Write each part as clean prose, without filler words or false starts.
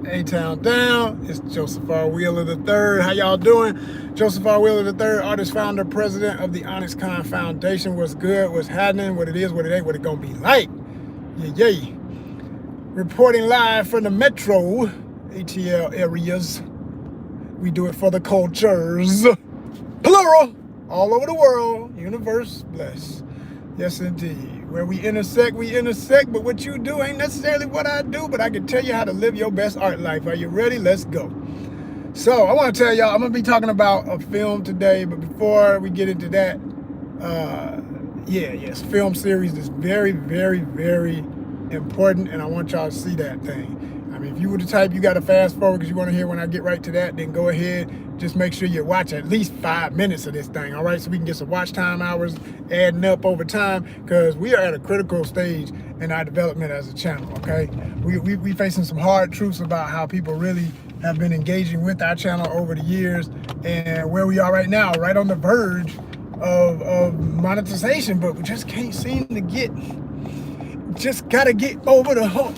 A-Town Down. It's Joseph R. Wheeler III. How y'all doing? Joseph R. Wheeler III, artist, founder, president of the ONYXCON Foundation. What's good? What's happening? What it is, what it ain't, what it gonna be like. Yeah. Reporting live from the metro ATL areas. We do it for the cultures. Plural. All over the world. Universe bless. Yes, indeed. Where we intersect, but what you do ain't necessarily what I do, but I can tell you how to live your best art life. Are you ready? Let's go. So I want to tell y'all, I'm going to be talking about a film today, but before we get into that, yes, film series is very, very, very important, and I want y'all to see that thing. I mean, if you were the type you got to fast forward because you want to hear when I get right to that, then go ahead. Just make sure you watch at least 5 minutes of this thing, all right? So we can get some watch time hours adding up over time, because we are at a critical stage in our development as a channel, okay? We facing some hard truths about how people really have been engaging with our channel over the years, and where we are right now, right on the verge of monetization, but we just can't seem to get... Just gotta get over the hump.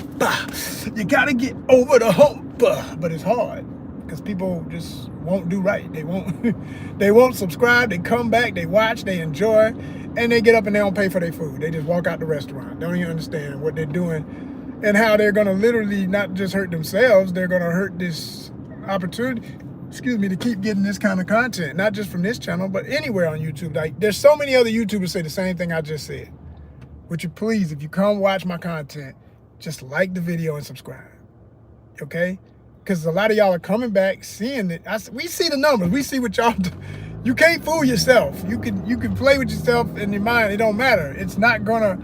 You gotta get over the hump, but it's hard because people just won't do right. They won't subscribe. They come back, they watch, they enjoy, and they get up and they don't pay for their food. They just walk out the restaurant. Don't even understand what they're doing and how they're gonna literally not just hurt themselves. They're gonna hurt this opportunity, to keep getting this kind of content, not just from this channel, but anywhere on YouTube. Like, there's so many other YouTubers say the same thing I just said. Would you please, if you come watch my content, just like the video and subscribe, okay? Because a lot of y'all are coming back, seeing it. We see the numbers. We see what y'all do. You can't fool yourself. You can play with yourself in your mind. It don't matter. It's not gonna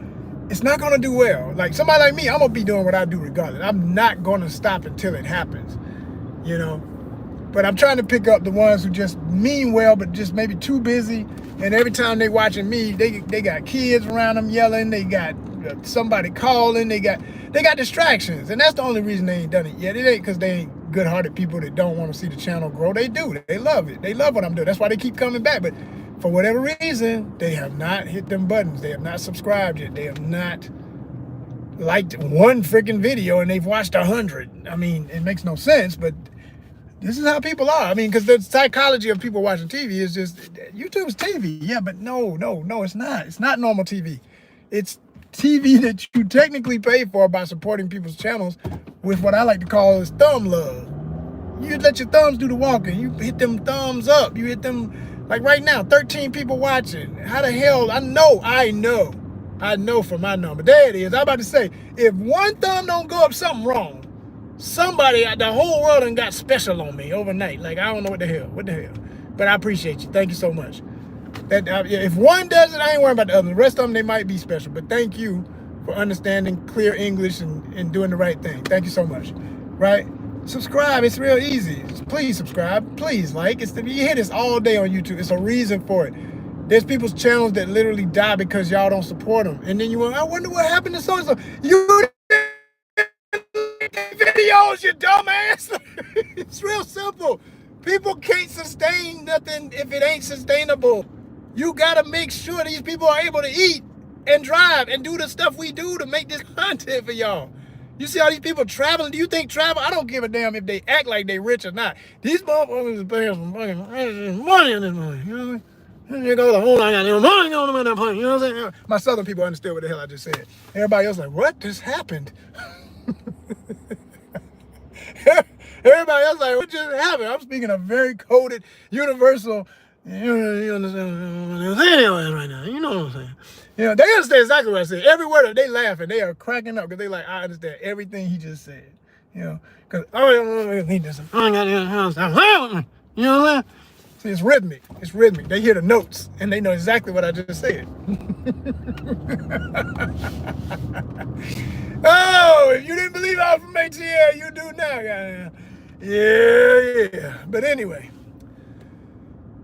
do well. Like somebody like me, I'm gonna be doing what I do regardless. I'm not gonna stop until it happens, you know? But I'm trying to pick up the ones who just mean well, but just maybe too busy. And every time they watching me, they got kids around them yelling. They got somebody calling. They got distractions. And that's the only reason they ain't done it yet. It ain't because they ain't good-hearted people that don't want to see the channel grow. They do. They love it. They love what I'm doing. That's why they keep coming back. But for whatever reason, they have not hit them buttons. They have not subscribed yet. They have not liked one freaking video, and they've watched 100. I mean, it makes no sense, but... this is how people are. I mean, because the psychology of people watching TV is just, YouTube's TV. Yeah, but no, it's not. It's not normal TV. It's TV that you technically pay for by supporting people's channels with what I like to call is thumb love. You let your thumbs do the walking. You hit them thumbs up. You hit them, like right now, 13 people watching. How the hell, I know from my number. There it is. I'm about to say, if one thumb don't go up, something wrong. Somebody, the whole world done got special on me overnight. Like, I don't know what the hell. But I appreciate you. Thank you so much. If one does it, I ain't worrying about the other. The rest of them, they might be special. But thank you for understanding clear English and doing the right thing. Thank you so much. Right? Subscribe. It's real easy. Please subscribe. Please like. You hear this all day on YouTube. It's a reason for it. There's people's channels that literally die because y'all don't support them. And then you went, I wonder what happened to so-and-so. You videos, you dumbass. It's real simple. People can't sustain nothing if it ain't sustainable. You gotta make sure these people are able to eat and drive and do the stuff we do to make this content for y'all. You see all these people traveling? Do you think travel? I don't give a damn if they act like they rich or not. These motherfuckers are paying some fucking money on this money. You know what I mean? You go the whole I got no money on them in that point. You know what I'm saying? My southern people understood what the hell I just said. Everybody else like, what just happened? Everybody else like, what just happened? I'm speaking a very coded, universal, you understand right now. You know what I'm saying? You know, they understand exactly what I said. Every word, they laughing. They are cracking up because they like, I understand everything he just said. You know, because he just, you know what I'm saying? See, it's rhythmic. It's rhythmic. They hear the notes and they know exactly what I just said. Oh, if you didn't believe I was from ATL, you do now. Yeah. But anyway.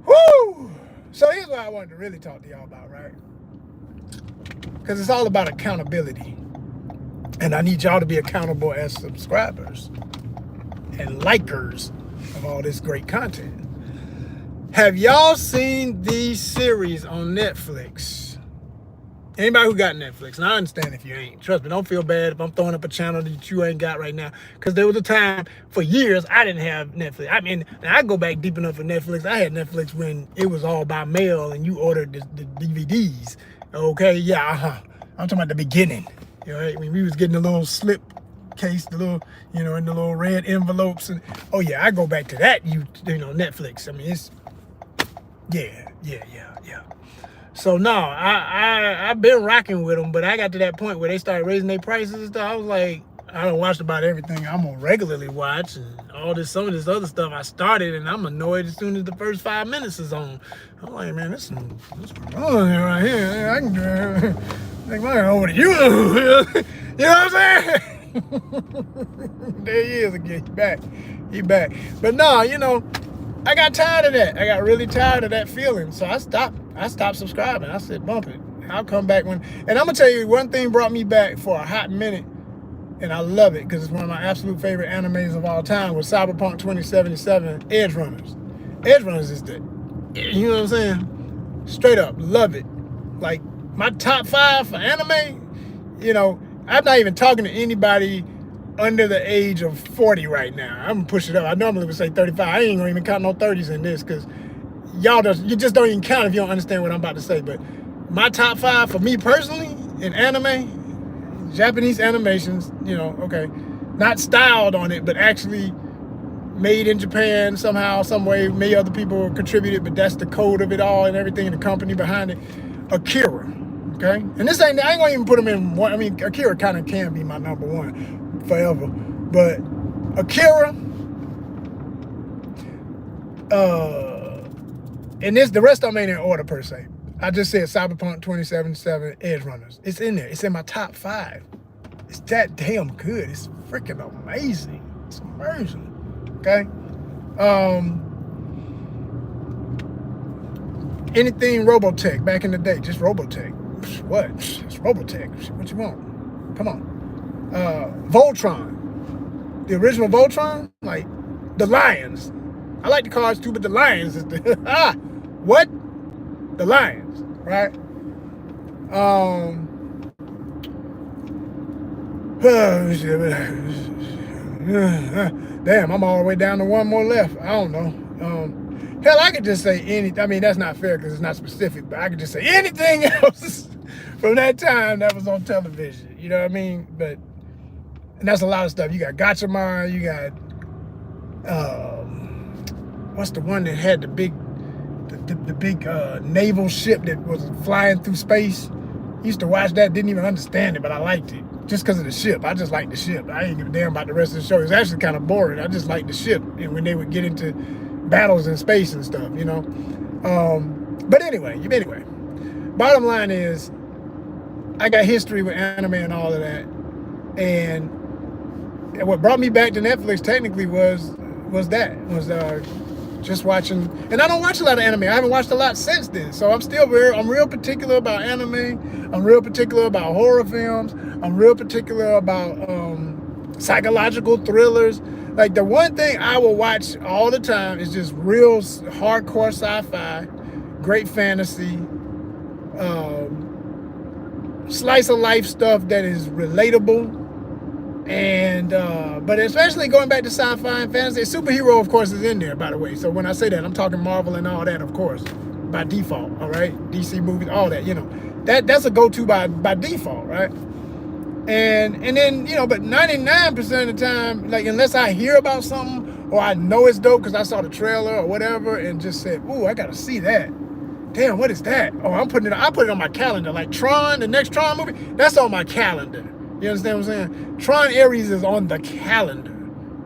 Whoo! So here's what I wanted to really talk to y'all about, right? Because it's all about accountability. And I need y'all to be accountable as subscribers and likers of all this great content. Have y'all seen these series on Netflix? Anybody who got Netflix, and I understand if you ain't. Trust me, don't feel bad if I'm throwing up a channel that you ain't got right now. Because there was a time for years I didn't have Netflix. I mean, I go back deep enough for Netflix. I had Netflix when it was all by mail and you ordered the DVDs. Okay, yeah, I'm talking about the beginning. You know, right? When we was getting the little slip case, the little, you know, in the little red envelopes. And oh yeah, I go back to that, you know, Netflix. I mean, it's, yeah. So no, I've been rocking with them, but I got to that point where they started raising their prices and stuff. I was like, I don't watch about everything I'm gonna regularly watch, and all this, some of this other stuff I started, and I'm annoyed as soon as the first 5 minutes is on. I'm like, man, this wrong right here. I can make mine over to you. You know what I'm saying? There he is again. He back. But no, you know, I got tired of that. I got really tired of that feeling. So I stopped subscribing. I said, bump it. I'll come back when. And I'm going to tell you, one thing brought me back for a hot minute, and I love it because it's one of my absolute favorite animes of all time, was Cyberpunk 2077 Edge Runners. Edge Runners is the, you know what I'm saying? Straight up, love it. Like, my top 5 for anime, you know, I'm not even talking to anybody under the age of 40 right now. I'm gonna push it up. I normally would say 35. I ain't gonna even count no 30s in this because you just don't even count if you don't understand what I'm about to say. But my top 5 for me personally in anime, Japanese animations, you know, okay, not styled on it, but actually made in Japan somehow, some way. Maybe other people contributed, but that's the code of it all and everything, and the company behind it. Akira, okay? And this ain't, I ain't gonna even put them in one. I mean, Akira kind of can be my number one forever, but Akira, and the rest of them ain't in order per se. I just said Cyberpunk 2077 Edge Runners. It's in there. It's in my top 5. It's that damn good. It's freaking amazing. It's amazing. Okay. Anything Robotech back in the day, just Robotech. What? It's Robotech. What you want? Come on. Voltron, the original Voltron, like the Lions. I like the cars too, but the Lions is the what? The Lions, right? Damn, I'm all the way down to one more left. I don't know. Hell, I could just say anything. I mean, that's not fair because it's not specific, but I could just say anything else from that time that was on television. You know what I mean? But and that's a lot of stuff. You got Gatchaman, you got what's the one that had the big naval ship that was flying through space? Used to watch that, didn't even understand it, but I liked it. Just because of the ship. I just liked the ship. I didn't give a damn about the rest of the show. It was actually kind of boring. I just liked the ship and when they would get into battles in space and stuff, you know. But anyway, bottom line is I got history with anime and all of that. And what brought me back to Netflix technically was just watching, and I don't watch a lot of anime. I haven't watched a lot since then. So I'm real particular about anime. I'm real particular about horror films. I'm real particular about psychological thrillers. Like the one thing I will watch all the time is just real hardcore sci-fi, great fantasy, slice of life stuff that is relatable. And but especially going back to sci-fi and fantasy, superhero of course is in there, by the way. So when I say that, I'm talking Marvel and all that, of course, by default. All right, DC movies, all that, you know, that's a go-to by default, right? And then, you know, but 99% of the time, like unless I hear about something or I know it's dope because I saw the trailer or whatever and just said, ooh, I gotta see that. Damn, what is that? Oh, I put it on my calendar. Like Tron, the next Tron movie, that's on my calendar. You understand what I'm saying? Tron Ares is on the calendar.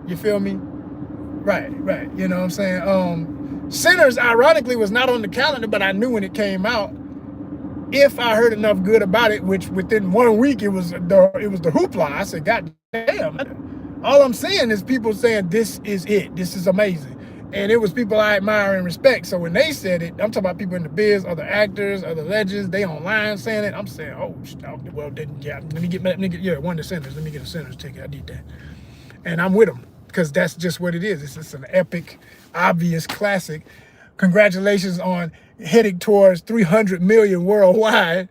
You feel me? Right. You know what I'm saying? Sinners, ironically, was not on the calendar, but I knew when it came out. If I heard enough good about it, which within 1 week it was the hoopla. I said, God damn. All I'm seeing is people saying this is it. This is amazing. And it was people I admire and respect. So when they said it, I'm talking about people in the biz, other actors, other legends, they online saying it. I'm saying, oh, well, then, yeah, let me get, one of the Sinners. Let me get a Sinners ticket. I need that. And I'm with them because that's just what it is. It's just an epic, obvious classic. Congratulations on heading towards 300 million worldwide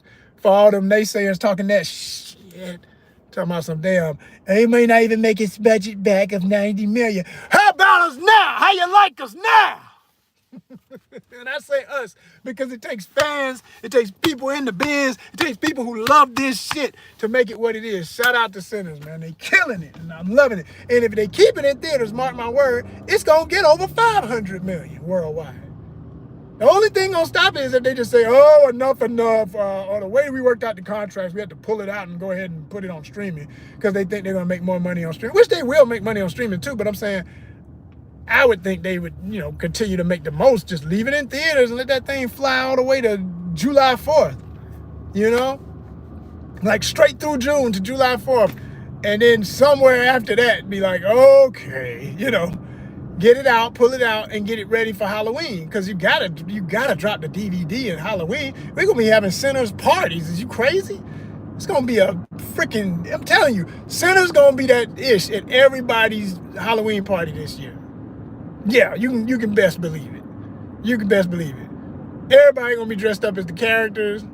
for all them naysayers talking that shit. Talking about some damn, they may not even make its budget back of 90 million. How about us now? How you like us now? And I say us because it takes fans, it takes people in the biz, it takes people who love this shit to make it what it is. Shout out to Sinners, man. They killing it, and I'm loving it. And if they keep it in theaters, mark my word, it's gonna get over 500 million worldwide. The only thing gonna stop it is if they just say, oh, enough, or the way we worked out the contracts, we had to pull it out and go ahead and put it on streaming because they think they're gonna make more money on streaming, which they will make money on streaming too, but I'm saying, I would think they would, continue to make the most, just leave it in theaters and let that thing fly all the way to July 4th, like straight through June to July 4th. And then somewhere after that, be like, okay, get it out, pull it out, and get it ready for Halloween. Because you gotta drop the DVD in Halloween. We're gonna be having Sinners parties. Is you crazy? It's gonna be a freaking, I'm telling you, Sinners gonna be that ish at everybody's Halloween party this year. Yeah, you can best believe it. You can best believe it. Everybody gonna be dressed up as the characters.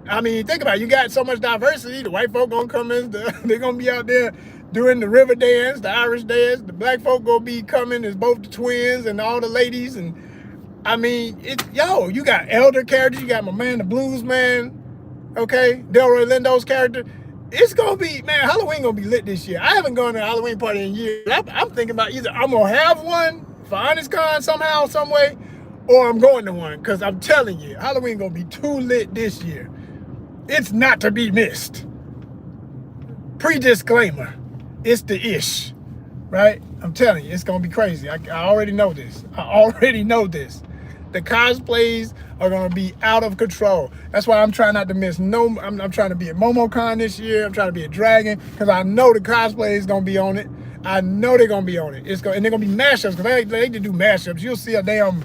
I mean, think about it. You got so much diversity. The white folk gonna come in. They're gonna be out there doing the river dance, the Irish dance. The black folk gonna be coming as both the twins and all the ladies. And I mean, you got elder characters. You got my man, the blues man. Okay, Delroy Lindo's character. It's gonna be, man, Halloween gonna be lit this year. I haven't gone to a Halloween party in years. I'm thinking about either I'm gonna have one for ONYXCON somehow, some way, or I'm going to one, because I'm telling you, Halloween gonna be too lit this year. It's not to be missed. Pre-disclaimer, it's the ish, right? I'm telling you, it's gonna be crazy. I already know this. The cosplays are gonna be out of control. That's why I'm trying not to miss I'm trying to be at MomoCon this year. I'm trying to be a Dragon, because I know the cosplay is gonna be on it. I know they're gonna be on it. And they're gonna be mashups, because they like to do mashups. You'll see a damn,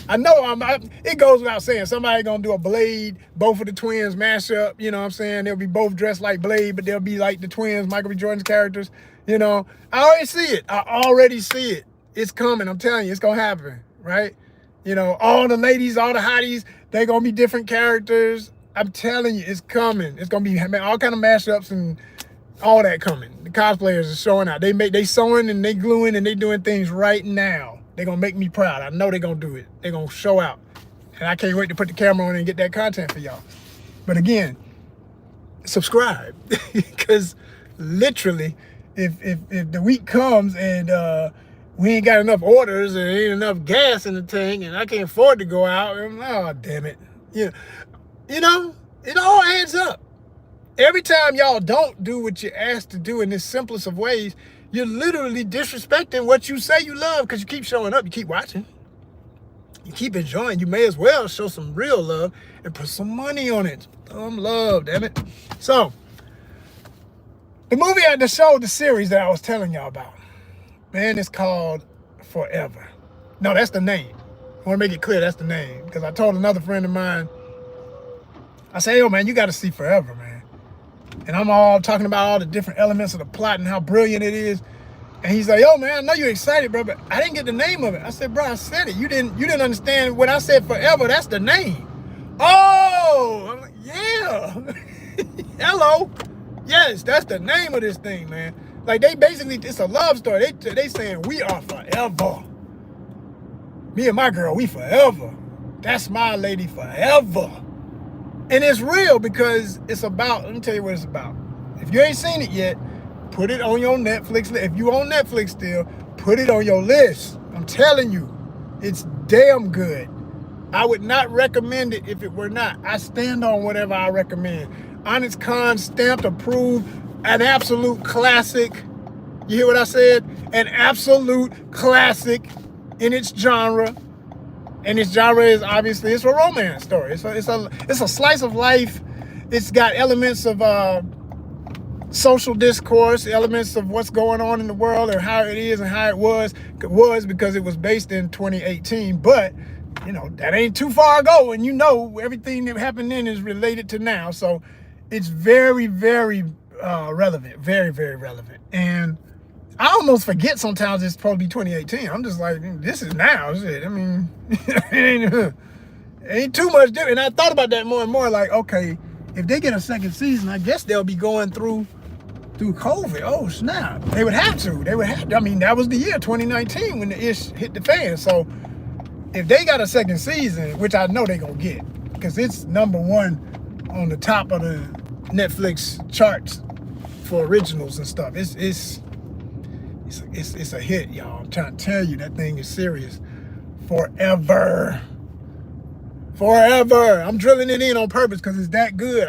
it goes without saying, somebody gonna do a Blade, both of the twins mashup, you know what I'm saying? They'll be both dressed like Blade, but they'll be like the twins, Michael B. Jordan's characters, I already see it. It's coming, I'm telling you, it's gonna happen, right? All the ladies, all the hotties, they're gonna be different characters. I'm telling you, it's coming. It's gonna be all kind of mashups and all that coming. The cosplayers are showing out. They sewing and they gluing and they doing things right now. They're gonna make me proud. I know they're gonna do it. They're gonna show out. And I can't wait to put the camera on and get that content for y'all. But again, subscribe. Because literally, if the week comes and we ain't got enough orders and ain't enough gas in the tank and I can't afford to go out, oh, damn it. It all adds up. Every time y'all don't do what you're asked to do in this simplest of ways, you're literally disrespecting what you say you love, because you keep showing up, you keep watching, you keep enjoying. You may as well show some real love and put some money on it. Some love, damn it. So, the series that I was telling y'all about, man, it's called Forever. No, that's the name. I want to make it clear that's the name, because I told another friend of mine, I say, yo, man, you got to see Forever, man. And I'm all talking about all the different elements of the plot and how brilliant it is. And he's like, yo, man, I know you're excited, bro, but I didn't get the name of it. I said, bro, I said it. You didn't understand when I said Forever, that's the name. Oh, I'm like, yeah. Hello. Yes, that's the name of this thing, man. Like, it's a love story. They saying we are forever. Me and my girl, we forever. That's my lady forever. And it's real, because it's about, let me tell you what it's about. If you ain't seen it yet, put it on your Netflix list. If you on Netflix still, put it on your list. I'm telling you, it's damn good. I would not recommend it if it were not. I stand on whatever I recommend. ONYXCON stamped, approved, an absolute classic. You hear what I said? An absolute classic in its genre. And its genre is obviously, it's a romance story. It's a slice of life. It's got elements of social discourse, elements of what's going on in the world and how it is and how it was because it was based in 2018. But, that ain't too far ago. And everything that happened then is related to now. So it's very, very relevant. Very, very relevant. And I almost forget sometimes it's supposed to be 2018. I'm just like, this is now. Shit. I mean, it ain't too much different. And I thought about that more and more, like, okay, if they get a second season, I guess they'll be going through COVID. Oh snap! They would have to. They would have to. I mean, that was the year 2019 when the ish hit the fan. So if they got a second season, which I know they're gonna get, because it's #1 on the top of the Netflix charts for originals and stuff. It's a hit, y'all. I'm trying to tell you, that thing is serious. Forever. I'm drilling it in on purpose because it's that good.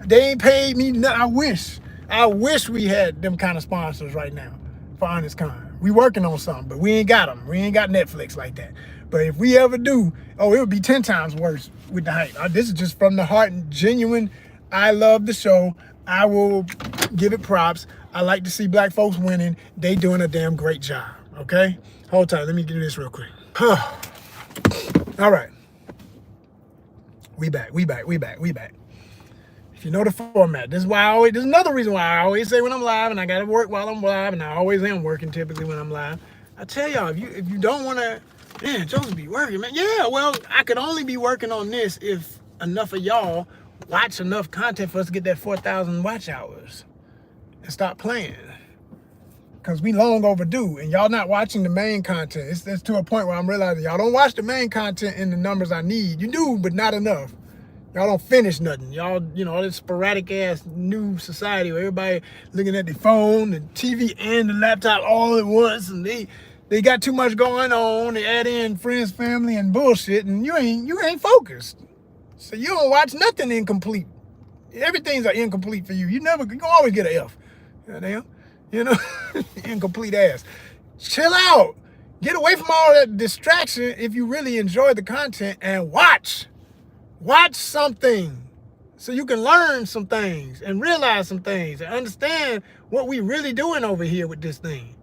They ain't paid me. I wish we had them kind of sponsors right now for ONYXCON. We working on something, but we ain't got them. We ain't got Netflix like that. But if we ever do, it would be 10 times worse with the hype. This is just from the heart and genuine. I love the show. I will give it props. I like to see black folks winning. They doing a damn great job, okay? Hold tight. Let me do this real quick. All right. We back. If you know the format, this is another reason why I always say when I'm live, and I gotta work while I'm live, and I always am working typically when I'm live. I tell y'all, if you don't wanna, man, Joseph be working, man. Yeah, well, I could only be working on this if enough of y'all watch enough content for us to get that 4,000 watch hours and stop playing. Because we long overdue, and y'all not watching the main content. It's to a point where I'm realizing y'all don't watch the main content in the numbers I need. You do, but not enough. Y'all don't finish nothing. Y'all, all this sporadic ass new society where everybody looking at the phone, the TV, and the laptop all at once, and they got too much going on. They add in friends, family, and bullshit, and you ain't focused. So you don't watch nothing incomplete. Everything's incomplete for you. You can always get an F. Goddamn. Incomplete ass. Chill out. Get away from all that distraction if you really enjoy the content and watch. Watch something so you can learn some things and realize some things and understand what we really doing over here with this thing.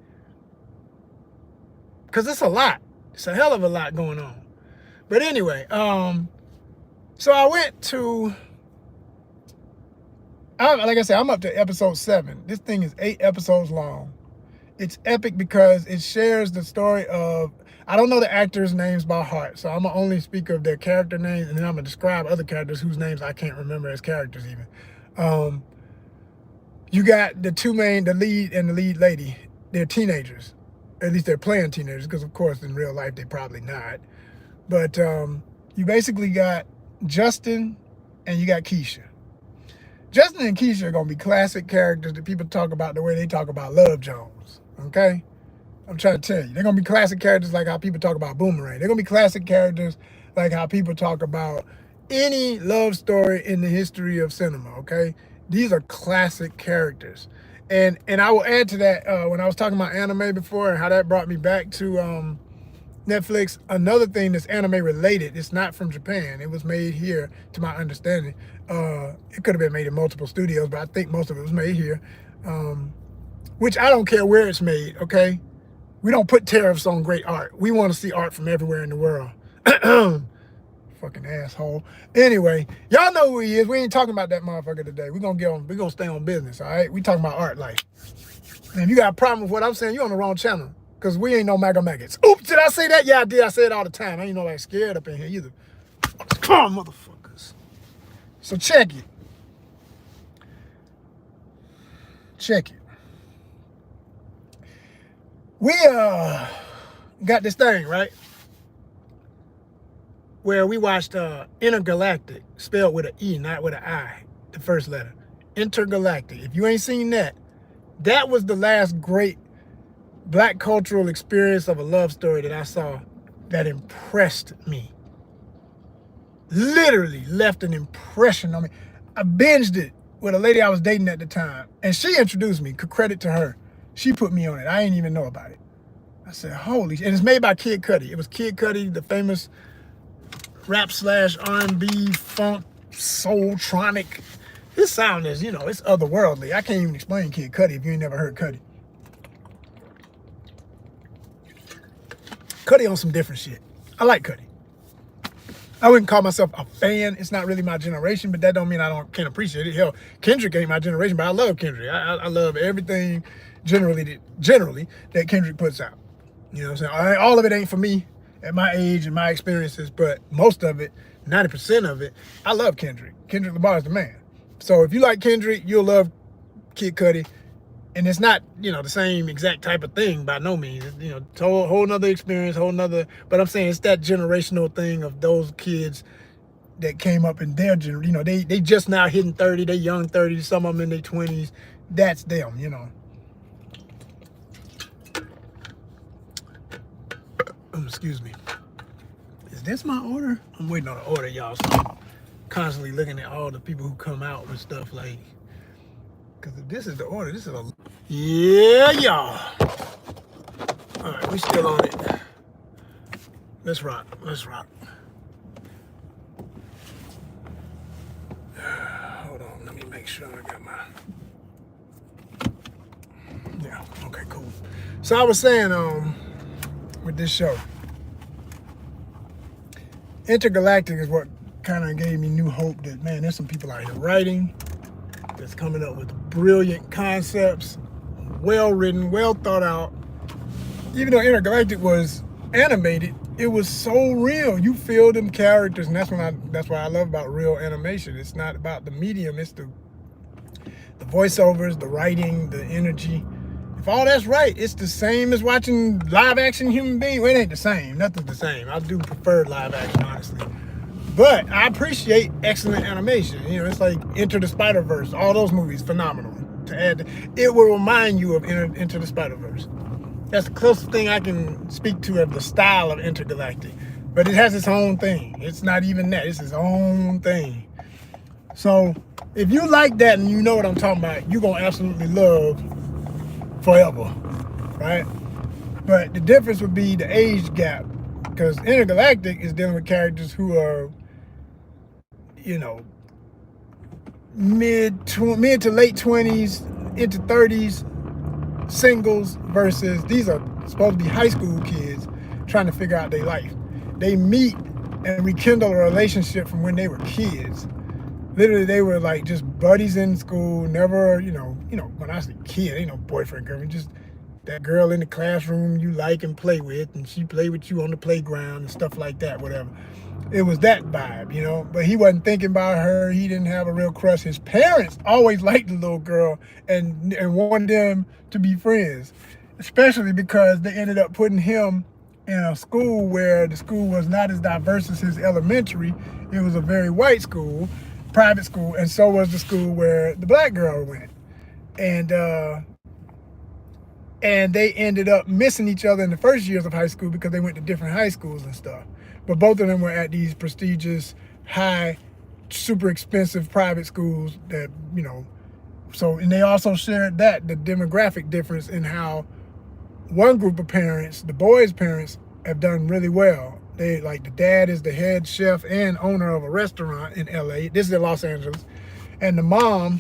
Because it's a lot. It's a hell of a lot going on. But anyway, so I went to, like I said, I'm up to episode 7. This thing is 8 episodes long. It's epic because it shares the story of, I don't know the actors' names by heart, so I'm going to only speak of their character names, and then I'm going to describe other characters whose names I can't remember as characters even. You got the lead and the lead lady. They're teenagers. At least they're playing teenagers, because of course in real life they're probably not. But you basically got Justin and you got Keisha. Justin and Keisha are going to be classic characters that people talk about the way they talk about Love Jones, okay? I'm trying to tell you. They're going to be classic characters like how people talk about Boomerang. They're going to be classic characters like how people talk about any love story in the history of cinema, okay? These are classic characters. And I will add to that, when I was talking about anime before and how that brought me back to Netflix, another thing that's anime related, it's not from Japan. It was made here, to my understanding. It could have been made in multiple studios, but I think most of it was made here. Which I don't care where it's made, okay? We don't put tariffs on great art. We want to see art from everywhere in the world. Fucking asshole. Anyway, y'all know who he is. We ain't talking about that motherfucker today. We're gonna stay on business, all right? We talking about art life. And if you got a problem with what I'm saying, you're on the wrong channel. Because we ain't no MAGA maggots. Oops, did I say that? Yeah, I did. I say it all the time. I ain't nobody scared up in here either. Come on, motherfuckers. So check it. Check it. We got this thing, right? Where we watched Intergalactic, spelled with an E, not with an I, the first letter. Intergalactic. If you ain't seen that, that was the last great Black cultural experience of a love story that I saw that impressed me. Literally left an impression on me. I binged it with a lady I was dating at the time, and she introduced me. Credit to her. She put me on it. I didn't even know about it. I said, holy shit. And it's made by Kid Cudi. It was Kid Cudi, the famous rap / R&B, funk, soultronic. His sound is, it's otherworldly. I can't even explain Kid Cudi if you ain't never heard Cudi. Cudi on some different shit. I like Cudi. I wouldn't call myself a fan. It's not really my generation, but that don't mean I can't appreciate it. Hell, Kendrick ain't my generation, but I love Kendrick. I love everything generally that Kendrick puts out. You know what I'm saying? All of it ain't for me at my age and my experiences, but most of it, 90% of it, I love Kendrick. Kendrick Lamar is the man. So if you like Kendrick, you'll love Kid Cudi. And it's not, the same exact type of thing by no means. It's a whole nother experience, but I'm saying it's that generational thing of those kids that came up in their generation. They just now hitting 30, they young 30s, some of them in their 20s. That's them, Excuse me. Is this my order? I'm waiting on the order, y'all. So I'm constantly looking at all the people who come out with stuff like, because if this is the order, this is a... Yeah, y'all. All right, we still on it. Let's rock. Hold on, let me make sure I got my... Yeah, okay, cool. So I was saying, with this show, Intergalactic is what kind of gave me new hope that, man, there's some people out here writing that's coming up with brilliant concepts, well written, well thought out. Even though Intergalactic was animated, it was so real. You feel them characters, and that's why I love about real animation. It's not about the medium, it's the voiceovers, the writing, the energy. If all that's right, it's the same as watching live action human beings. Well, it ain't the same. Nothing's the same. I do prefer live action, honestly. But I appreciate excellent animation. It's like Into the Spider-Verse. All those movies, phenomenal. It will remind you of Into the Spider-Verse. That's the closest thing I can speak to of the style of Intergalactic. But it has its own thing. It's not even that. It's its own thing. So if you like that and you know what I'm talking about, you're going to absolutely love Forever, right? But the difference would be the age gap, because Intergalactic is dealing with characters who are, mid to late 20s into 30s, singles, versus these are supposed to be high school kids trying to figure out their life. They meet and rekindle a relationship from when they were kids. Literally, they were like just buddies in school, never, when I say kid, ain't no boyfriend, girlfriend, just that girl in the classroom you like and play with, and she play with you on the playground and stuff like that, whatever. It was that vibe, but he wasn't thinking about her. He didn't have a real crush. His parents always liked the little girl and wanted them to be friends, especially because they ended up putting him in a school where the school was not as diverse as his elementary. It was a very white school, private school, and so was the school where the black girl went. And they ended up missing each other in the first years of high school because they went to different high schools and stuff. But both of them were at these prestigious, high, super expensive private schools that, so, and they also shared the demographic difference in how one group of parents, the boys' parents, have done really well. They, like, the dad is the head chef and owner of a restaurant in LA. This is in Los Angeles. And the mom,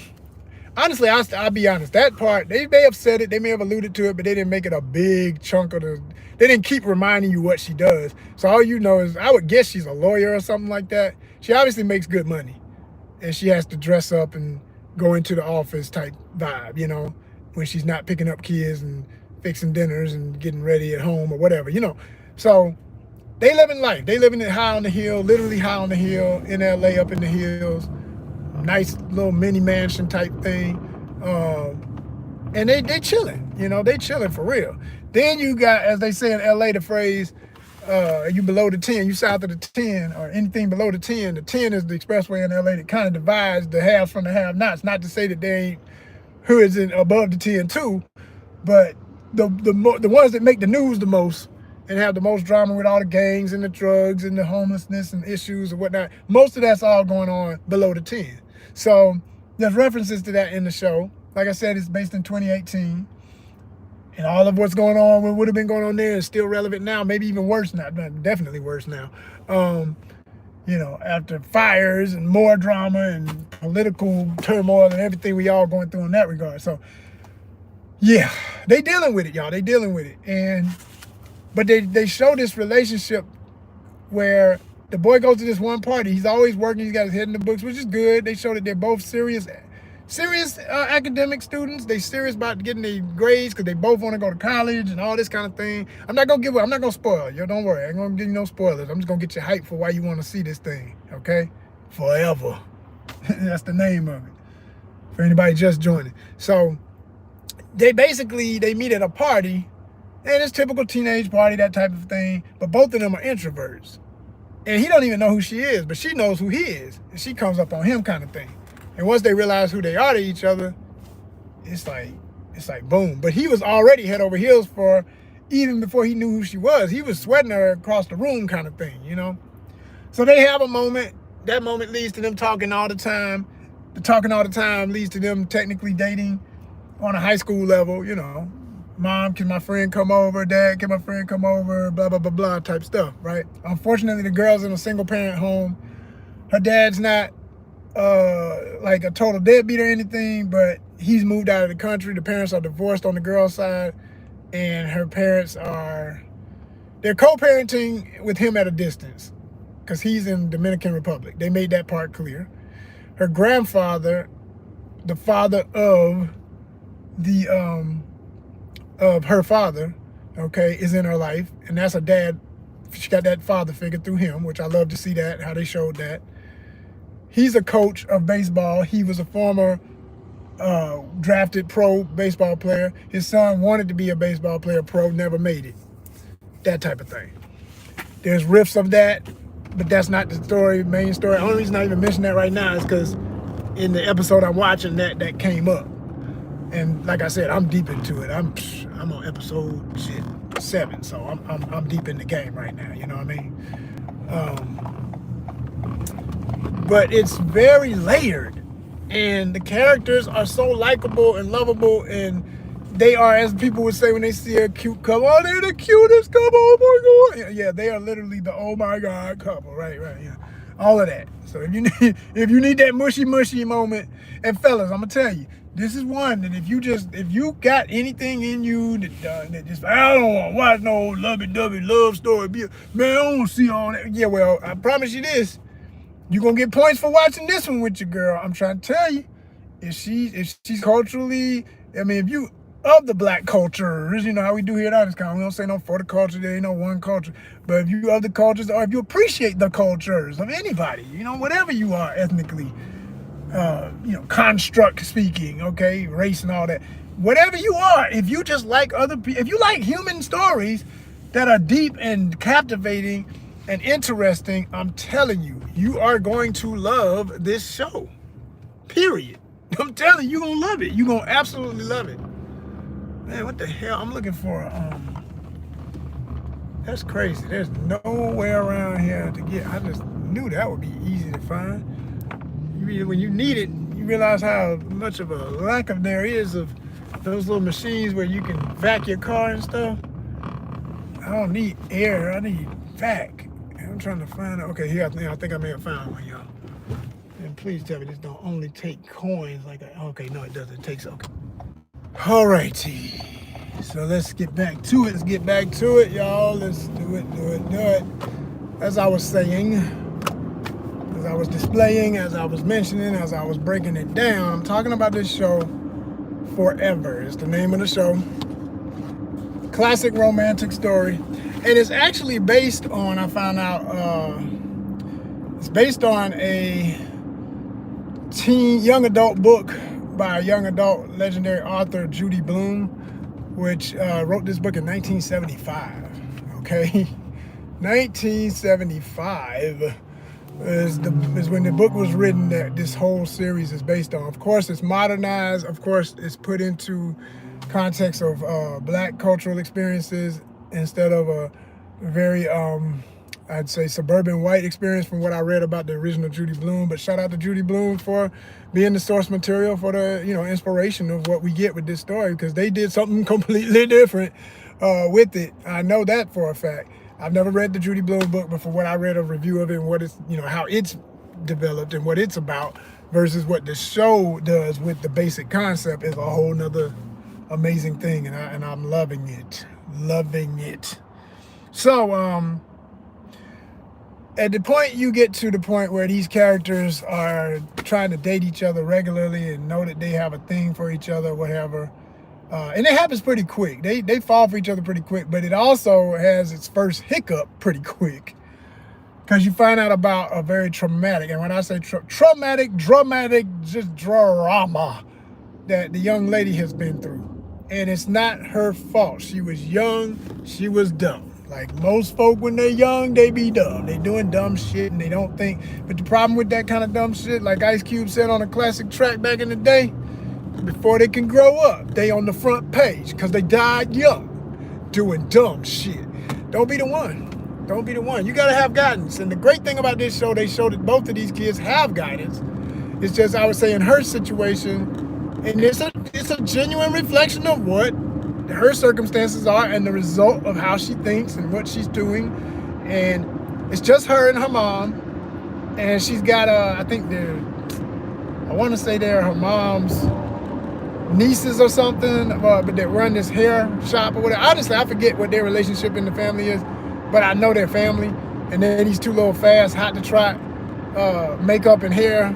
honestly, I'll be honest, that part, they may have said it, they may have alluded to it, but they didn't make it a big chunk of they didn't keep reminding you what she does. So all you know is, I would guess she's a lawyer or something like that. She obviously makes good money. And she has to dress up and go into the office type vibe, when she's not picking up kids and fixing dinners and getting ready at home or whatever, So they living life. They living it high on the hill, literally high on the hill in LA, up in the hills. Nice little mini mansion type thing. And they chilling, they chilling for real. Then you got, as they say in LA, the phrase, you below the 10, you south of the 10, or anything below the 10. The 10 is the expressway in LA that kind of divides the haves from the have-nots. Not to say that they ain't hoods above the 10 too, but the ones that make the news the most and have the most drama with all the gangs and the drugs and the homelessness and issues and whatnot, most of that's all going on below the 10. So there's references to that in the show. Like I said, it's based in 2018. And all of what's going on, what would have been going on there is still relevant now, maybe even worse now, definitely worse now. After fires and more drama and political turmoil and everything we all going through in that regard. So, yeah, they dealing with it, y'all. They dealing with it. But they show this relationship where the boy goes to this one party. He's always working. He's got his head in the books, which is good. They show that they're both serious serious academic students. They serious about getting their grades because they both want to go to college and all this kind of thing. I'm not going to spoil you. Don't worry. I ain't going to give you no spoilers. I'm just going to get you hyped for why you want to see this thing, okay? Forever. That's the name of it. For anybody just joining. So they meet at a party, and it's typical teenage party, that type of thing. But both of them are introverts. And he don't even know who she is, but she knows who he is. And she comes up on him kind of thing. And once they realize who they are to each other, it's like boom. But he was already head over heels for even before he knew who she was. He was sweating her across the room kind of thing, you know? So they have a moment. That moment leads to them talking all the time. The talking all the time leads to them technically dating on a high school level, you know. Mom, can my friend come over? Dad, can my friend come over? Blah, blah, blah, blah type stuff, right? Unfortunately, the girl's in a single parent home. Her dad's not like a total deadbeat or anything, but he's moved out of the country. The parents are divorced on the girl's side, and her parents they're co-parenting with him at a distance because he's in Dominican Republic. They made that part clear. Her grandfather, the father of her father, okay, is in her life, and that's a dad. She got that father figure through him, which I love to see that, how they showed that. He's a coach of baseball. He was a former drafted pro baseball player. His son wanted to be a baseball player pro, never made it. That type of thing. There's riffs of that, but that's not the story, main story. The only reason I even mention that right now is because in the episode I'm watching that came up. And like I said, I'm deep into it. I'm on episode 7, so I'm deep in the game right now. You know what I mean? But it's very layered, and the characters are so likable and lovable, and they are, as people would say when they see a cute couple, oh, they're the cutest couple. Oh my god! Yeah, they are literally the oh my god couple. Right, yeah, all of that. So if you need that mushy moment, and fellas, I'm gonna tell you. This is one that if you got anything in you that just, I don't want to watch no lovey-dovey love story, man, I don't want to see all that. Yeah, well, I promise you this, you're going to get points for watching this one with your girl. I'm trying to tell you, if she's culturally, I mean, if you of the black culture, you know how we do here at ONYXCON, we don't say no for the culture, there ain't no one culture, but if you of the cultures, or if you appreciate the cultures of anybody, you know, whatever you are ethnically, construct speaking, okay, race and all that. Whatever you are, if you just like other people, if you like human stories that are deep and captivating and interesting, I'm telling you, you are going to love this show. Period. I'm telling you, you're going to love it. You're going to absolutely love it. Man, what the hell? I'm looking for that's crazy. There's nowhere around here to get. I just knew that would be easy to find. When you need it, you realize how much of a lack of there is of those little machines where you can vac your car and stuff. I don't need air, I need vac. I'm trying to find out. Okay, here, I think I may have found one, y'all. And please tell me this don't only take coins like that. Okay, no, it doesn't. It takes, okay. All righty. So let's get back to it. Y'all. Let's do it. As I was saying, as I was displaying, as I was mentioning, as I was breaking it down, I'm talking about this show, Forever. It's the name of the show. Classic romantic story. And it's actually based on, I found out, it's based on a young adult book by a young adult legendary author, Judy Blume, which wrote this book in 1975, okay? 1975. Is when the book was written that this whole series is based on. Of course, it's modernized. Of course, it's put into context of black cultural experiences instead of a very, I'd say, suburban white experience from what I read about the original Judy Blume. But shout out to Judy Blume for being the source material for the, inspiration of what we get with this story, because they did something completely different with it. I know that for a fact. I've never read the Judy Blume book, but for what I read, a review of it and what it's, how it's developed and what it's about versus what the show does with the basic concept is a whole nother amazing thing. And I'm loving it. So, at the point you get to the point where these characters are trying to date each other regularly and know that they have a thing for each other, whatever, and it happens pretty quick. They fall for each other pretty quick, but it also has its first hiccup pretty quick, because you find out about a very traumatic, and when I say traumatic, dramatic, just drama that the young lady has been through. And it's not her fault. She was young, she was dumb. Like most folk, when they're young, they be dumb. They doing dumb shit and they don't think. But the problem with that kind of dumb shit, like Ice Cube said on a classic track back in the day, before they can grow up, they on the front page because they died young doing dumb shit. Don't be the one. Don't be the one. You gotta have guidance. And the great thing about this show, they showed that both of these kids have guidance. It's just, I would say in her situation, and it's a genuine reflection of what her circumstances are and the result of how she thinks and what she's doing. And it's just her and her mom. And she's got, I think I want to say they're her mom's nieces or something, but they run this hair shop or whatever. Honestly, I forget what their relationship in the family is, but I know their family. And then these two little fast, hot to trot makeup and hair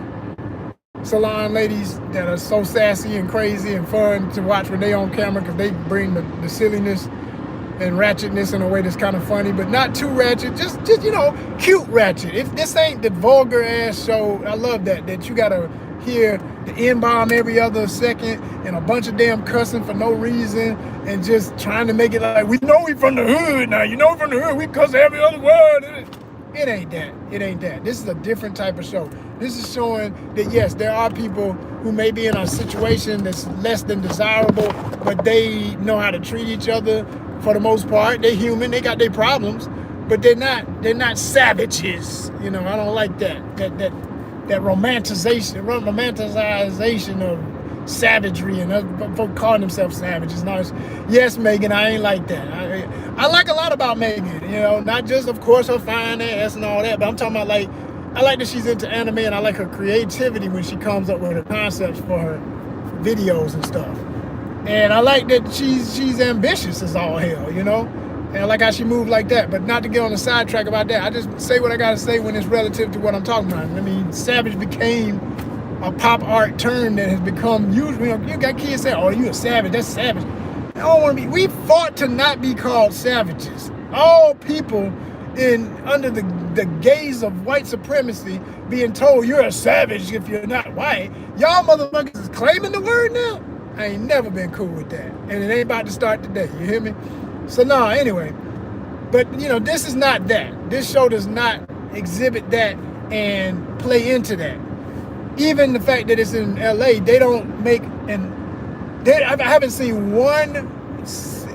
salon ladies that are so sassy and crazy and fun to watch when they on camera, because they bring the silliness and ratchetness in a way that's kind of funny, but not too ratchet, just cute ratchet. If this ain't the vulgar ass show, I love that you gotta hear the N-bomb every other second and a bunch of damn cussing for no reason and just trying to make it like, we know we from the hood now, we from the hood, we cuss every other word. It ain't that. It ain't that. This is a different type of show. This is showing that, yes, there are people who may be in a situation that's less than desirable, but they know how to treat each other for the most part. They're human. They got their problems, but they're not savages. I don't like that romanticization of savagery and folk calling themselves savages. No, yes, Megan, I ain't like that. I like a lot about Megan, not just, of course, her fine ass and all that, but I'm talking about, like, I like that she's into anime, and I like her creativity when she comes up with her concepts for her videos and stuff. And I like that she's ambitious as all hell, and I like how she moved like that. But not to get on the sidetrack about that, I just say what I gotta say when it's relative to what I'm talking about. I mean, savage became a pop art term that has become used. You got kids saying, "Oh, you a savage? That's savage." I don't want to be. We fought to not be called savages. All people under the gaze of white supremacy being told you're a savage if you're not white. Y'all motherfuckers is claiming the word now. I ain't never been cool with that, and it ain't about to start today. You hear me? So no, anyway. But this is not that. This show does not exhibit that and play into that. Even the fact that it's in LA, they don't make I haven't seen one.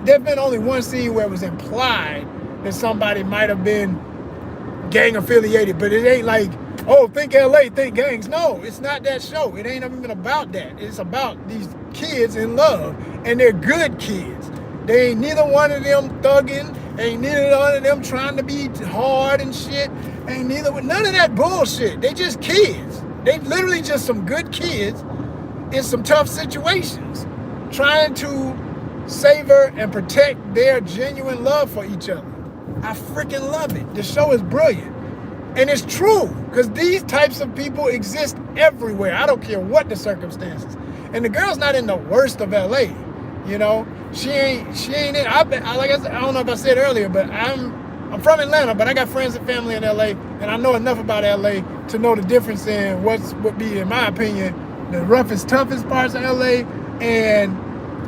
There's been only one scene where it was implied that somebody might have been gang affiliated, but it ain't like, oh, think LA, think gangs. No, it's not that show. It ain't even about that. It's about these kids in love, and they're good kids. They ain't neither one of them thugging, ain't neither one of them trying to be hard and shit, ain't none of that bullshit. They just kids. They literally just some good kids in some tough situations, trying to savor and protect their genuine love for each other. I freaking love it. The show is brilliant. And it's true, because these types of people exist everywhere. I don't care what the circumstances. And the girl's not in the worst of LA. She ain't in. Like I said, I don't know if I said earlier, but I'm from Atlanta, but I got friends and family in LA, and I know enough about LA to know the difference in what would be, in my opinion, the roughest, toughest parts of LA and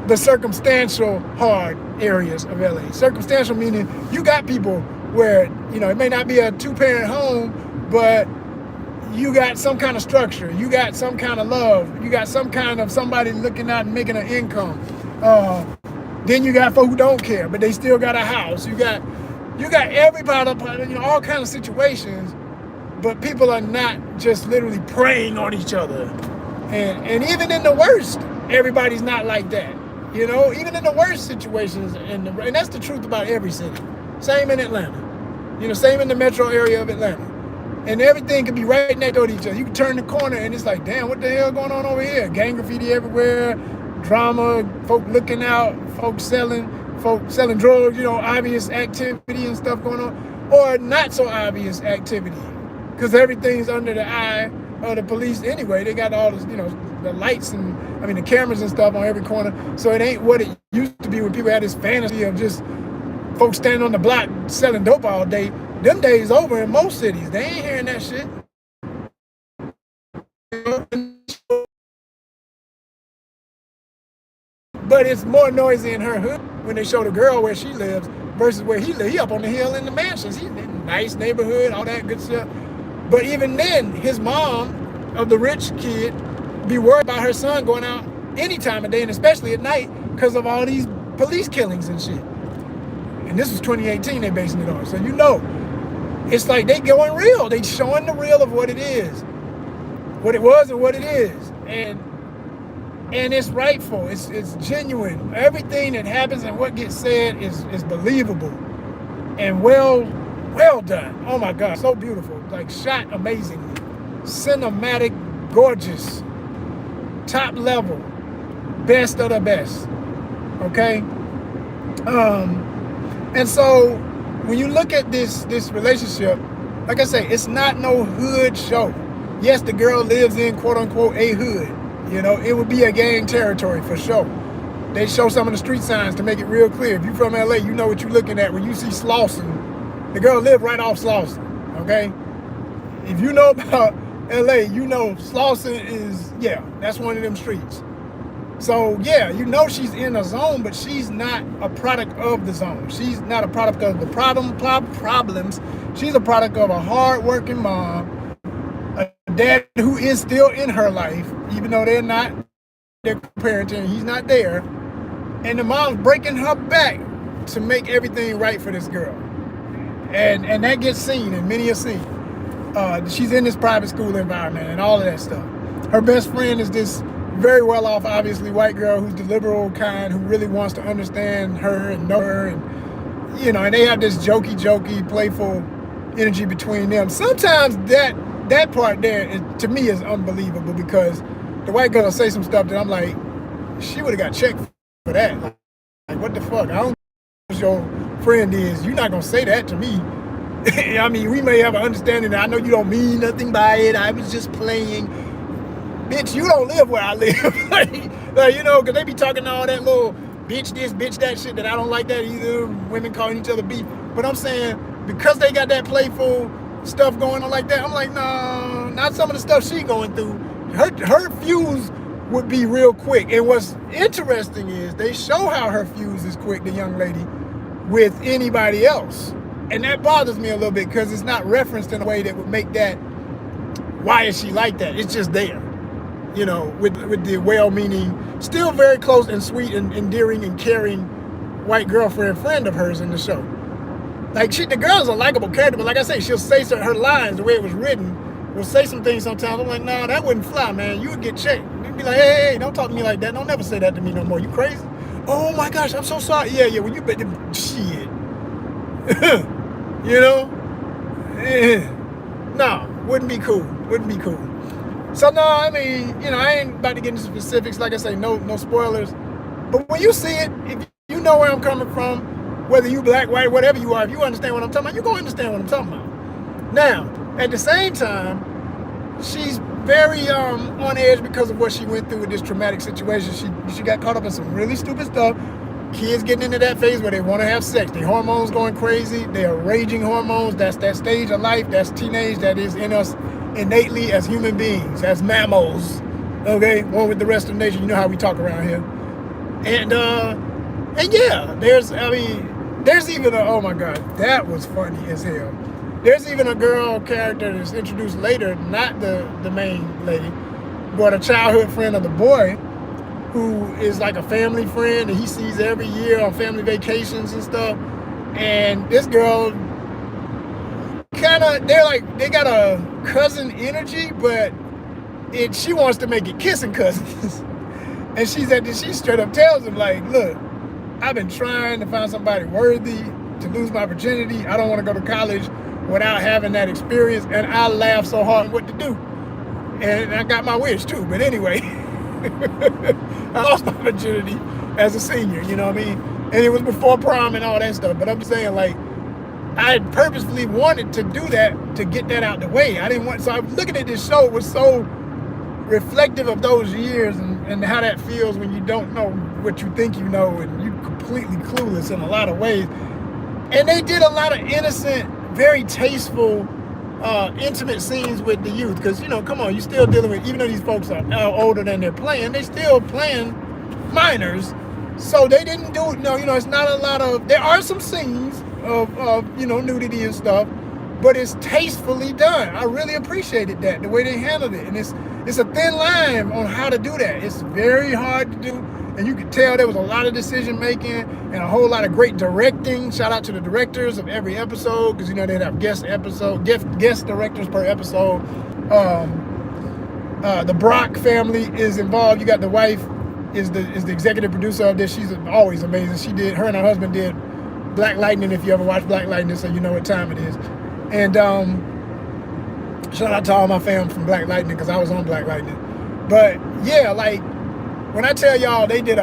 the circumstantial hard areas of LA. Circumstantial meaning you got people where, it may not be a two-parent home, but you got some kind of structure, you got some kind of love, you got some kind of somebody looking out and making an income. Then you got folk who don't care, but they still got a house. You got everybody, all kinds of situations, but people are not just literally preying on each other. And even in the worst, everybody's not like that. Even in the worst situations, and that's the truth about every city. Same in Atlanta. Same in the metro area of Atlanta. And everything can be right next door to each other. You can turn the corner and it's like, damn, what the hell going on over here? Gang graffiti everywhere, drama, folk looking out, folk selling drugs, obvious activity and stuff going on. or not so obvious activity, because everything's under the eye of the police anyway. They got all this, the lights and the cameras and stuff on every corner. So it ain't what it used to be when people had this fantasy of just folks standing on the block selling dope all day. Them days over in most cities. They ain't hearing that shit. But it's more noisy in her hood when they show the girl where she lives versus where he lives. He up on the hill in the mansions. He's in a nice neighborhood, all that good stuff. But even then, his mom of the rich kid be worried about her son going out any time of day, and especially at night, because of all these police killings and shit. And this was 2018 they basing it on. So it's like they going real. They showing the real of what it is, what it was and what it is. And it's rightful, it's genuine. Everything that happens and what gets said is believable and well done. Oh my God, so beautiful. Like shot amazingly. Cinematic, gorgeous, top level, best of the best. Okay? And so when you look at this relationship, like I say, it's not no hood show. Yes, the girl lives in quote unquote a hood. It would be a gang territory for sure. They show some of the street signs to make it real clear. If you're from LA, you know what you're looking at when you see Slauson. The girl lived right off Slauson, okay? If you know about LA, you know Slauson is, that's one of them streets. So, she's in a zone, but she's not a product of the zone. She's not a product of the problems. She's a product of a hard-working mom, a dad who is still in her life, even though they're parenting, he's not there. And the mom's breaking her back to make everything right for this girl. And that gets seen in many a scene. She's in this private school environment and all of that stuff. Her best friend is this very well off, obviously, white girl who's the liberal kind, who really wants to understand her and know her. And they have this jokey, playful energy between them. Sometimes that part there, to me, is unbelievable, because the white girl will say some stuff that I'm like, she would have got checked for that. Like, what the fuck? I don't know what your friend is. You're not going to say that to me. We may have an understanding that I know you don't mean nothing by it. I was just playing. Bitch, you don't live where I live. Because they be talking all that little bitch this, bitch that shit that I don't like that either. Women calling each other beef. But I'm saying, because they got that playful stuff going on like that, I'm like, no, not some of the stuff she going through. Her fuse would be real quick. And what's interesting is they show how her fuse is quick, the young lady, with anybody else. And that bothers me a little bit, because it's not referenced in a way that would make that, why is she like that? It's just there. With the well-meaning, still very close and sweet and endearing and caring white friend of hers in the show. Like, the girl's a likable character, but like I say, she'll say her lines the way it was written. Will say some things sometimes. I'm like, nah, that wouldn't fly, man. You would get checked. You'd be like, hey, don't talk to me like that. Don't never say that to me no more. You crazy? Oh my gosh, I'm so sorry. Yeah, well, you bet them shit. No, wouldn't be cool. So no, I ain't about to get into specifics. Like I say, no spoilers. But when you see it, if you know where I'm coming from, whether you black, white, whatever you are, if you understand what I'm talking about, you're going to understand what I'm talking about. Now, at the same time, she's very on edge because of what she went through with this traumatic situation. She got caught up in some really stupid stuff. Kids getting into that phase where they want to have sex. Their hormones going crazy. They are raging hormones. That's that stage of life. That's teenage. That is in us innately as human beings, as mammals. Okay, one with the rest of nature. You know how we talk around here. And yeah, there's even oh my God, that was funny as hell. There's even a girl character that's introduced later, not the main lady, but a childhood friend of the boy, who is like a family friend that he sees every year on family vacations and stuff. And this girl they got a cousin energy, but she wants to make it kissing cousins. And she straight up tells him, like, look, I've been trying to find somebody worthy to lose my virginity. I don't want to go to college without having that experience. And I laughed so hard what to do. And I got my wish too. But anyway, I lost my virginity as a senior, you know what I mean? And it was before prom and all that stuff. But I'm just saying, like, I purposefully wanted to do that to get that out the way. I didn't want, so I was looking at this show, it was so reflective of those years and how that feels when you don't know what you think you know and you're completely clueless in a lot of ways. And they did a lot of innocent, very tasteful, intimate scenes with the youth. Because, you know, come on, you're still dealing with, even though these folks are older than they're playing, they still playing minors. So they didn't do it. No, you know, it's not a lot of, there are some scenes of you know, nudity and stuff, but it's tastefully done. I really appreciated that, the way they handled it. And it's a thin line on how to do that. It's very hard to do. And you could tell there was a lot of decision making and a whole lot of great directing. Shout out to the directors of every episode, because, you know, they'd have guest directors per episode. The Brock family is involved. You got the wife is the executive producer of this. She's always amazing. Her and her husband did Black Lightning, if you ever watch Black Lightning, so you know what time it is. And shout out to all my fam from Black Lightning, because I was on Black Lightning. But yeah, like, when I tell y'all, they did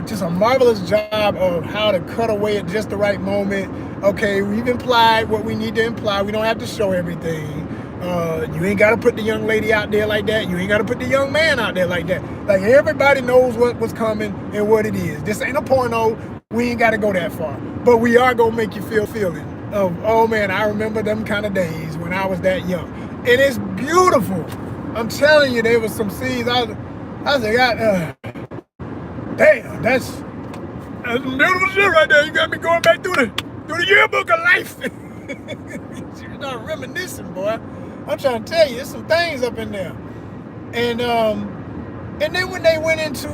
just a marvelous job of how to cut away at just the right moment. Okay, we've implied what we need to imply. We don't have to show everything. You ain't got to put the young lady out there like that. You ain't got to put the young man out there like that. Like, everybody knows what was coming and what it is. This ain't a porno. We ain't got to go that far. But we are going to make you feel feeling of, oh man, I remember them kind of days when I was that young. And it's beautiful. I'm telling you, there was some scenes. I was like, damn, that's some beautiful shit right there. You got me going back through the yearbook of life. You start reminiscing, boy. I'm trying to tell you, there's some things up in there. And then when they went into,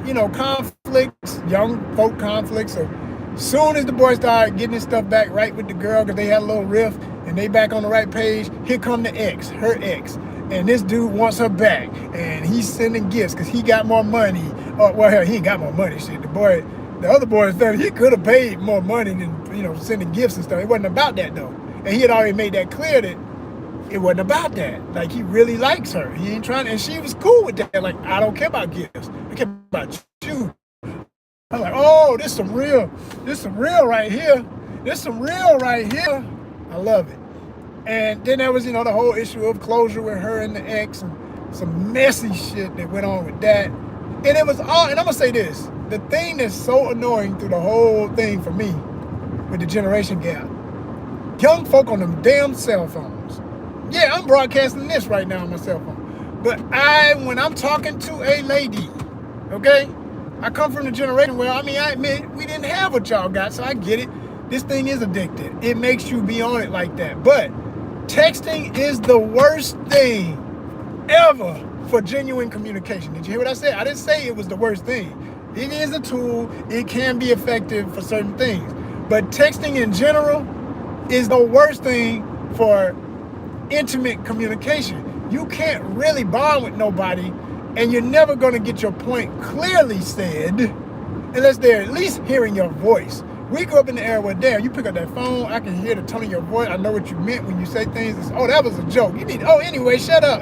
you know, conflicts, young folk conflicts, so soon as the boy started getting his stuff back right with the girl, because they had a little rift and they back on the right page, here come the ex, her ex. And this dude wants her back, and he's sending gifts because he got more money. Oh, well, hell, he ain't got more money. Shit, the other boy said he could have paid more money than, you know, sending gifts and stuff. It wasn't about that though, and he had already made that clear that it wasn't about that. Like, he really likes her. He ain't trying, and she was cool with that. Like, I don't care about gifts. I care about you. I was like, oh, this some real right here. This some real right here. I love it. And then there was, you know, the whole issue of closure with her and the ex, and some messy shit that went on with that. And it was all, and I'm gonna say this, the thing that's so annoying through the whole thing for me with the generation gap, young folk on them damn cell phones. Yeah, I'm broadcasting this right now on my cell phone. But when I'm talking to a lady, okay, I come from the generation where, I admit, we didn't have what y'all got, so I get it. This thing is addictive. It makes you be on it like that. But texting is the worst thing ever for genuine communication. Did you hear what I said? I didn't say it was the worst thing. It is a tool. It can be effective for certain things. But texting in general is the worst thing for intimate communication. You can't really bond with nobody, and you're never going to get your point clearly said unless they're at least hearing your voice. We grew up in the era where, damn, you pick up that phone, I can hear the tone of your voice, I know what you meant when you say things. It's, oh, that was a joke. Anyway, shut up.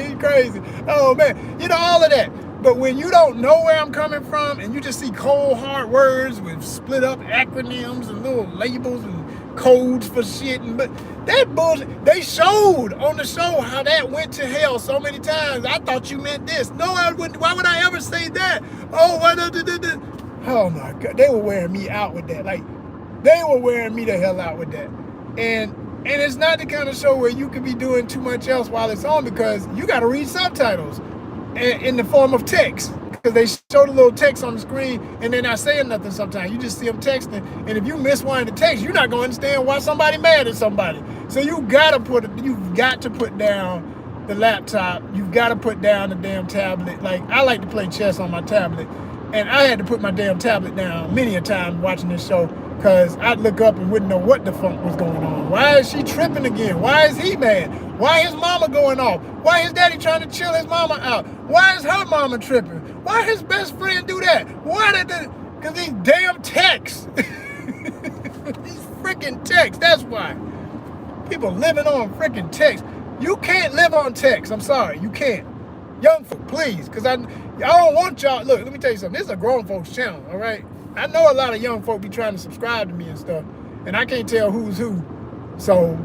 You crazy. Oh, man. You know, all of that. But when you don't know where I'm coming from and you just see cold, hard words with split up acronyms and little labels and codes for shit, but that bullshit, they showed on the show how that went to hell so many times. I thought you meant this. No, I wouldn't. Why would I ever say that? Oh, why not? Oh my God, they were wearing me out with that. Like, they were wearing me the hell out with that. And it's not the kind of show where you could be doing too much else while it's on, because you got to read subtitles in the form of text, because they show the little text on the screen and they're not saying nothing sometimes. You just see them texting, and if you miss one of the text, you're not going to understand why somebody mad at somebody. So you've got to put down the laptop. You've got to put down the damn tablet. Like, I like to play chess on my tablet, and I had to put my damn tablet down many a time watching this show, because I'd look up and wouldn't know what the fuck was going on. Why is she tripping again? Why is he mad? Why is mama going off? Why is daddy trying to chill his mama out? Why is her mama tripping? Why his best friend do that? Because these damn texts. These freaking texts, that's why. People living on freaking text. You can't live on text. I'm sorry, you can't. Young folk, please, because I don't want y'all. Look, let me tell you something. This is a grown folks channel, all right? I know a lot of young folk be trying to subscribe to me and stuff, and I can't tell who's who. So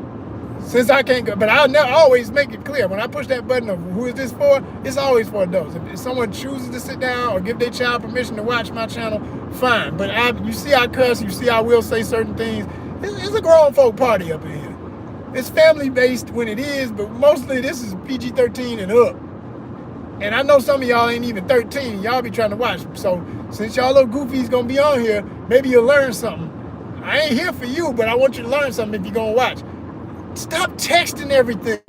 since I can't go, but I'll always make it clear when I push that button of who is this for, it's always for adults. If someone chooses to sit down or give their child permission to watch my channel, fine. But you see I cuss, you see I will say certain things. It's a grown folk party up in here. It's family based when it is, but mostly this is PG-13 and up. And I know some of y'all ain't even 13. Y'all be trying to watch. So since y'all little goofies gonna be on here, maybe you'll learn something. I ain't here for you, but I want you to learn something if you're gonna watch. Stop texting everything.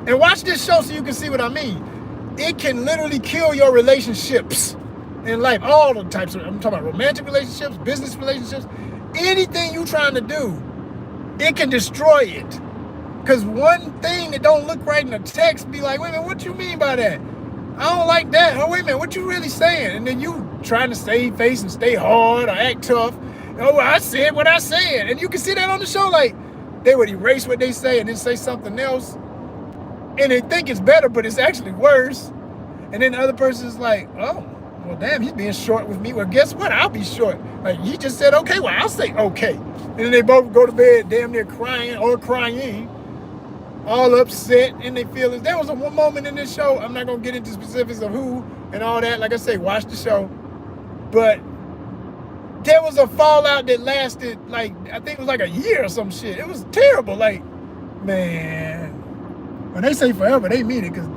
And watch this show so you can see what I mean. It can literally kill your relationships in life. All the types of, I'm talking about romantic relationships, business relationships, anything you trying to do, it can destroy it. Because one thing that don't look right in a text be like, wait a minute, what you mean by that? I don't like that. Oh, wait a minute, what you really saying? And then you trying to save face and stay hard or act tough. Oh, I said what I said. And you can see that on the show. Like, they would erase what they say and then say something else. And they think it's better, but it's actually worse. And then the other person's like, oh, well, damn, he's being short with me. Well, guess what? I'll be short. Like, he just said, okay, well, I'll say okay. And then they both go to bed damn near crying or crying, all upset in their feelings. There was one moment in this show, I'm not going to get into specifics of who and all that. Like I say, watch the show. But there was a fallout that lasted, like, I think it was like a year or some shit. It was terrible. Like, man, when they say forever, they mean it. Because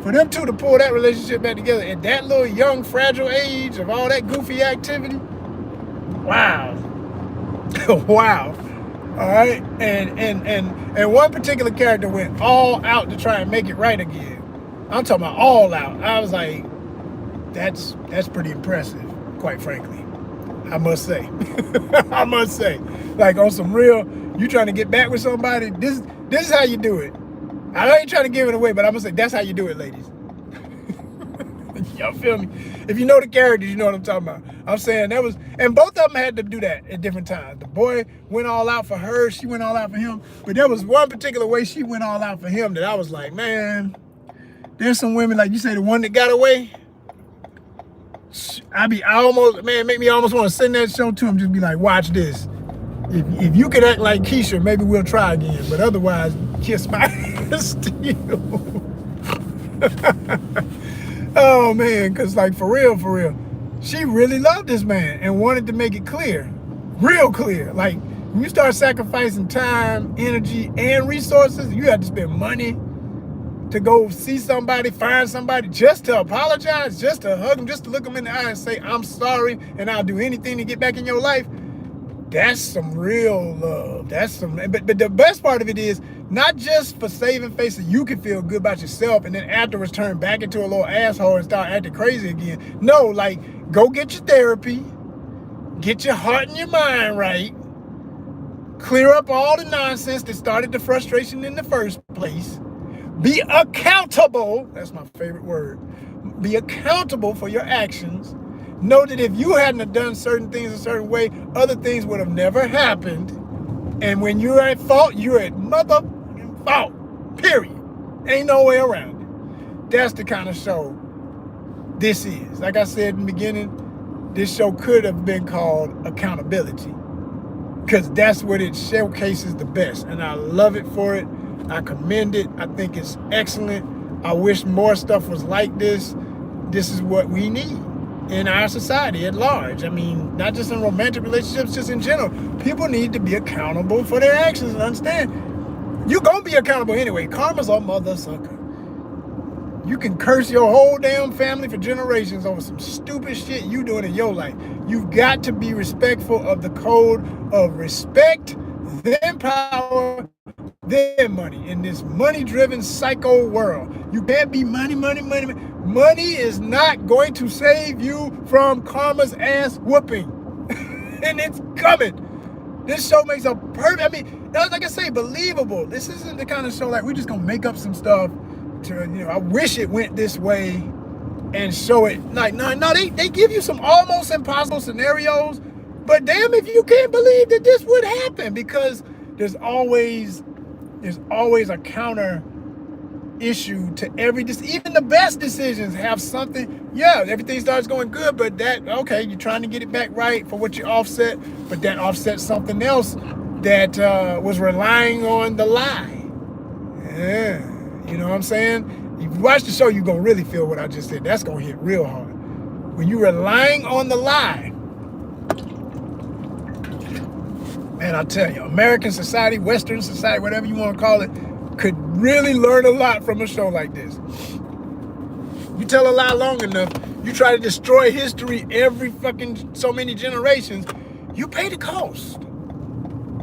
for them two to pull that relationship back together at that little young, fragile age of all that goofy activity, wow. Wow. All right. And one particular character went all out to try and make it right again. I'm talking about all out. I was like, that's pretty impressive, quite frankly. I must say. I must say. Like, on some real, you trying to get back with somebody, this is how you do it. I ain't trying to give it away, but I'm gonna say that's how you do it, ladies. Y'all feel me? If you know the characters, you know what I'm talking about. I'm saying that was, and both of them had to do that at different times. The boy went all out for her, she went all out for him. But there was one particular way she went all out for him that I was like, man, there's some women, like you say, the one that got away, make me almost want to send that show to him, just be like, watch this. If you could act like Keisha, maybe we'll try again. But otherwise, kiss my ass still. Oh, man, because, like, for real, she really loved this man and wanted to make it clear, real clear. Like, when you start sacrificing time, energy, and resources, you have to spend money to go see somebody, find somebody, just to apologize, just to hug them, just to look them in the eye and say, I'm sorry, and I'll do anything to get back in your life. That's some real love. That's some, but the best part of it is not just for saving face so you can feel good about yourself and then afterwards turn back into a little asshole and start acting crazy again. No, like, go get your therapy, get your heart and your mind right, clear up all the nonsense that started the frustration in the first place. Be accountable. That's my favorite word. Be accountable for your actions. Know that if you hadn't have done certain things a certain way, other things would have never happened. And when you're at fault, you're at motherfucking fault. Period. Ain't no way around it. That's the kind of show this is. Like I said in the beginning, this show could have been called Accountability, because that's what it showcases the best. And I love it for it. I commend it. I think it's excellent. I wish more stuff was like this. This is what we need in our society at large. I mean, not just in romantic relationships, just in general. People need to be accountable for their actions and understand you're going to be accountable anyway. Karma's a mother sucker. You can curse your whole damn family for generations over some stupid shit you doing in your life. You've got to be respectful of the code of respect, then power, then money. In this money-driven psycho world, you can't be money. Money is not going to save you from karma's ass whooping. And it's coming. This show makes a perfect, I mean, like I say, believable. This isn't the kind of show like we're just gonna make up some stuff to, you know, I wish it went this way and show it. Like, no, they give you some almost impossible scenarios, but damn if you can't believe that this would happen, because there's always a counter issue to every, even the best decisions have something. Yeah, everything starts going good, but that, okay, you're trying to get it back right for what you offset, but that offsets something else that was relying on the lie. Yeah, you know what I'm saying? If you watch the show, you're going to really feel what I just said. That's going to hit real hard. When you're relying on the lie, man, I tell you, American society, Western society, whatever you want to call it, could really learn a lot from a show like this. You tell a lie long enough, you try to destroy history every fucking so many generations, you pay the cost.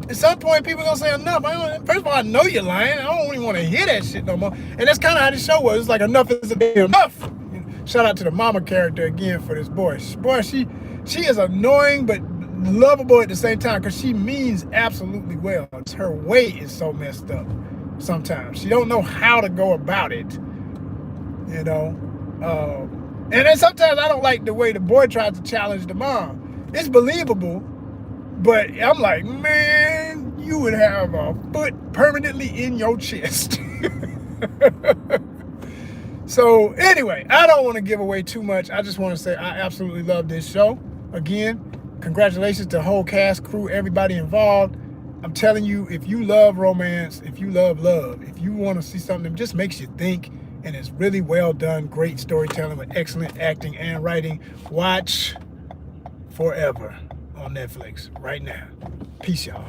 At some point, people are going to say, enough. First of all, I know you're lying. I don't even want to hear that shit no more. And that's kind of how the show was. It's like, enough is enough. Shout out to the mama character again for this boy. Boy, she is annoying, but lovable at the same time, because she means absolutely well. Her way is so messed up sometimes. She don't know how to go about it, you know. And then sometimes I don't like the way the boy tries to challenge the mom. It's believable, but I'm like, man, you would have a foot permanently in your chest. So anyway, I don't want to give away too much. I just want to say I absolutely love this show. Again, congratulations to the whole cast, crew, everybody involved. I'm telling you, if you love romance, if you love love, if you want to see something that just makes you think and it's really well done, great storytelling with excellent acting and writing, watch Forever on Netflix right now. Peace, y'all.